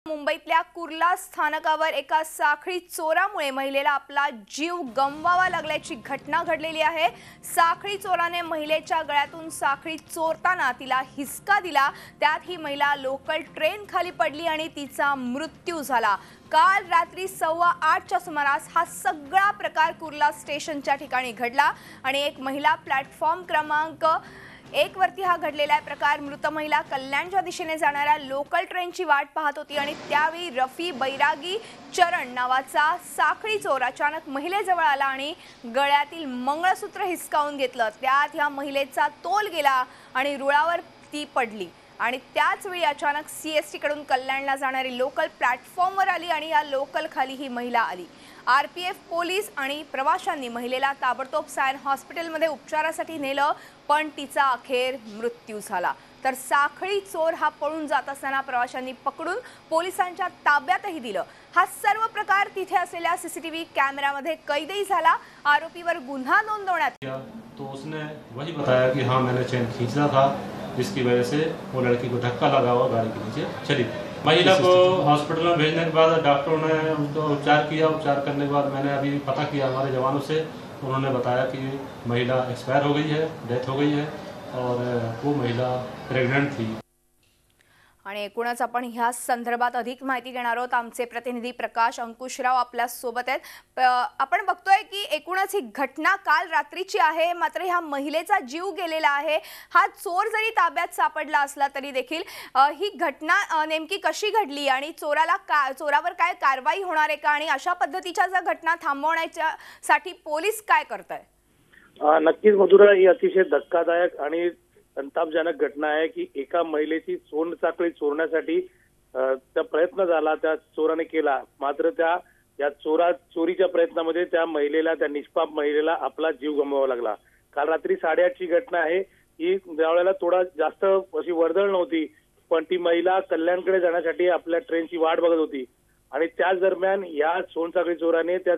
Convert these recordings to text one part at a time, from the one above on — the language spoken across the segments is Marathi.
मुंबईतल्या कुर्ला स्थानकावर एका साखळी चोरामुळे महिलेला आपला जीव गमवावा लागल्याची घटना घडलेली आहे। साखळी चोराने महिलेच्या गळ्यातून साखळी चोरताना तिला हिसका दिला। त्यात ही महिला लोकल ट्रेन खाली पडली आणि तिचा मृत्यू झाला। काल रात्री 8:15च्या सुमारास हा सगळा प्रकार कुर्ला स्टेशनच्या ठिकाणी घडला आणि एक महिला प्लॅटफॉर्म क्रमांक 1 वरती हा घडलेला प्रकार। मृत महिला कल्याणच्या दिशेने जाणाऱ्या लोकल ट्रेनची वाट पाहत होती आणि त्यावेळी रफी बैरागी चरण नावाचा साखळी चोर अचानक महिलेजवळ आला आणि गळ्यातील मंगळसूत्र हिसकावून घेतलं। त्यात ह्या महिलेचा तोल गेला आणि रुळावर ती पडली आणि त्याच वेळी अचानक सीएसटी कडून कल्याणला जाणारी लोकल प्लॅटफॉर्मवर आली आणि या लोकल खाली ही महिला आली। आरपीएफ पोलीस आणि प्रवाशांनी महिलेला ताबडतोब सायन हॉस्पिटलमध्ये उपचारासाठी नेलं, पण तिचा अखेर मृत्यू झाला। तर साखळी चोर हा पळून जात असताना प्रवाशांनी पकडून पोलिसांच्या ताब्यातही दिलं। हा सर्व प्रकार तिथे असलेल्या सीसीटीव्ही कॅमेरामध्ये कैदही झाला। आरोपीवर गुन्हा नोंदवण्यात तो उसने वही बताया कि हाँ मैंने चेन खींचा था, जिसकी वजह से वो लड़की को धक्का लगा हुआ गाड़ी के नीचे चली। महिला को हॉस्पिटल में भेजने के बाद डॉक्टरों ने उनका उपचार किया। उपचार करने के बाद मैंने अभी पता किया हमारे जवानों से, उन्होंने बताया कि महिला एक्सपायर हो गई है, डेथ हो गई है और वो महिला प्रेग्नेंट थी। आणि एकूणच आपण ह्या संदर्भात अधिक माहिती देणार आहोत। आमचे प्रतिनिधी प्रकाश अंकुशराव आपल्या सोबत आहेत। आपण बघतोय की एकूणच ही घटना काल रात्रीची आहे, मात्र ह्या महिलेचा जीव गेलेला आहे। हा चोर जरी ताब्यात सापडला असला तरी देखील ही घटना नेमकी कशी घडली आणि चोरावर काय कारवाई होणार आहे का आणि अशा पद्धतीच्या जर घटना थांबवण्यासाठी पोलीस काय करताय? नक्कीच मधुरा, ही अतिशय धक्कादायक आणि संतापजनक घटना आहे की एका महिलेची सोनसाखळी चोरण्यासाठी त्या प्रयत्न झाला, त्या चोराने केला, मात्र या चोरीच्या प्रयत्नामध्ये त्या महिलेला, त्या निष्पाप महिलेला आपला जीव गमवावा लागला। काल रात्री 8:30ची घटना आहे। ही त्यावेळेला थोडा जास्त अशी वर्दळ नव्हती, पण ती महिला कल्याणकडे जाण्यासाठी आपल्या ट्रेनची वाट बघत होती आणि त्याच दरम्यान या सोनसाखळी चोराने त्या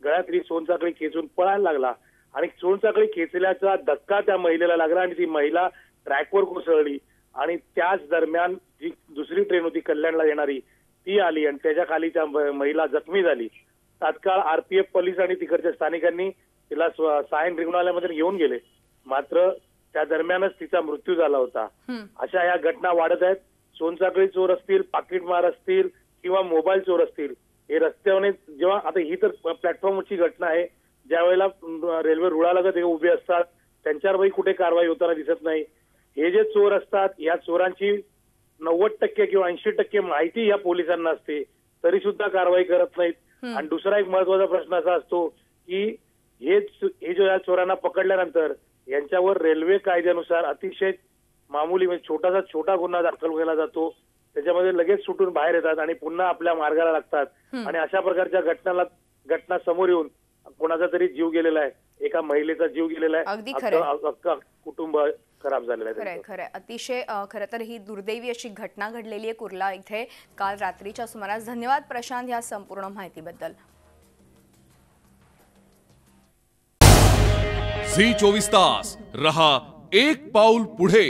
गळ्यातली सोनसाखळी खेचून पळायला लागला आणि सोनसाखळी खेचल्याचा धक्का त्या महिलेला लागला आणि ती महिला ट्रॅकवर कोसळली आणि त्याच दरम्यान जी दुसरी ट्रेन होती कल्याणला येणारी ती आली आणि त्याच्या खाली त्या महिला जखमी झाली। तात्काळ आरपीएफ पोलीस आणि तिकडच्या स्थानिकांनी तिला सायन रुग्णालयामध्ये घेऊन गेले, मात्र त्या दरम्यानच तिचा मृत्यू झाला होता। अशा या घटना वाढत आहेत। सोनसाखळी चोर असतील, पाकिटमार असतील किंवा मोबाईल चोर असतील, हे रस्त्यावर जेव्हा आता ही तर प्लॅटफॉर्मची घटना आहे, ज्या वेळेला रेल्वे रुळालगत हे उभे असतात त्यांच्यावरही कुठे कारवाई होताना दिसत नाही। हे जे चोर असतात या चोरांची 90% किंवा 80% माहिती या पोलिसांना असते, तरी सुद्धा कारवाई करत नाहीत। आणि दुसरा एक महत्त्वाचा प्रश्न असा असतो की हे जो या चोरांना पकडल्यानंतर यांच्यावर रेल्वे कायद्यानुसार अतिशय मामूली म्हणजे छोटा गुन्हा दाखल केला जातो, त्याच्यामध्ये लगेच सुटून बाहेर येतात आणि पुन्हा आपल्या मार्गाला लागतात आणि अशा प्रकारच्या घटना समोर येऊन कोणाचा तरी जीव गेलेला आहे, एका महिलेचा जीव गेलेला आहे, अख्खा कुटुंब खराब झालेलं आहे। खरं अतिशय खरं तर ही दुर्दैवी अशी घटना घडलेली आहे कुर्ला इथे काल रात्रीच्या सुमारास। धन्यवाद प्रशांत या संपूर्ण माहितीबद्दल। झी 24 तास रहा एक पाऊल पुढे।